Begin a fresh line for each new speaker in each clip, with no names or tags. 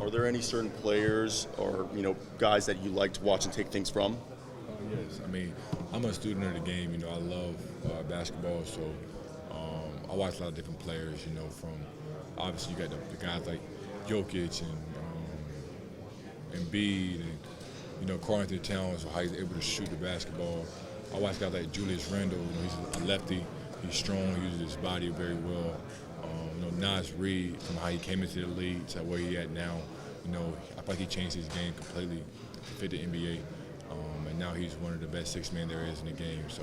Are there any certain players or guys that you like to watch and take things from?
Yes, I mean, I'm a student of the game. I love basketball, so I watch a lot of different players. From obviously you got the guys like Jokic and Embiid and Karl Anthony Towns, how he's able to shoot the basketball. I watch guys like Julius Randle. He's a lefty. He's strong. He uses his body very well. Nas Reed, from how he came into the league to where he at now. I feel like he changed his game completely to fit the NBA. And now he's one of the best six men there is in the game. So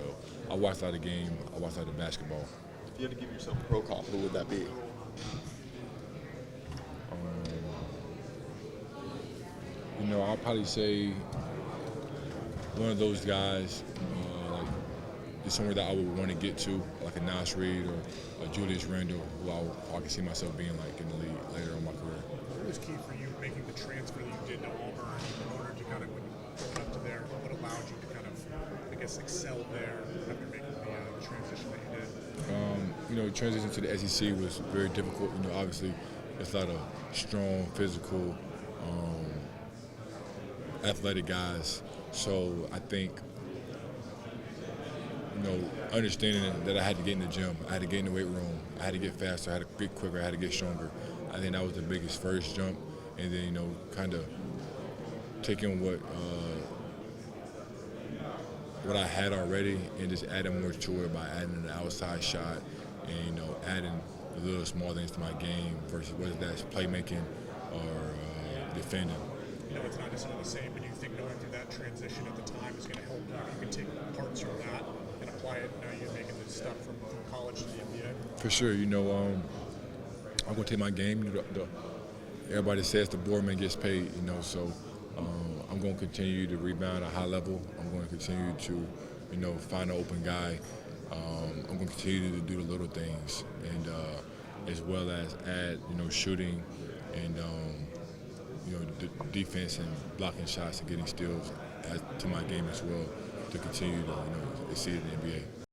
I watch a lot of the game. I watch a lot of basketball.
If you had to give yourself a pro comp, who would that be?
I'll probably say one of those guys, like it's somewhere that I would want to get to, like a Nas Reed or a Julius Randle, who I can see myself being like in the league later in my career.
What was key for you making the transfer that you did to Auburn in order to kind of going up to there? What allowed you to kind of, I guess, excel there after making the transition that you did?
Transition to the SEC was very difficult. Obviously, it's a lot of strong, physical, athletic guys. So I think, understanding that I had to get in the gym, I had to get in the weight room, I had to get faster, I had to get quicker, I had to get stronger. I think that was the biggest first jump, and then kind of taking what I had already and just adding more to it by adding an outside shot and adding the little small things to my game versus whether that's playmaking or defending.
It's not necessarily the same, but do you think going through that transition at the time is going to help you? You can take parts from that and apply it. Now you're making the step from college to the NBA.
For sure, I'm going to take my game. Everybody says the board man gets paid, so I'm going to continue to rebound at a high level. I'm going to continue to, find an open guy. I'm going to continue to do the little things, and as well as add, shooting and the defense and blocking shots and getting steals to my game as well to continue to exceed in the NBA.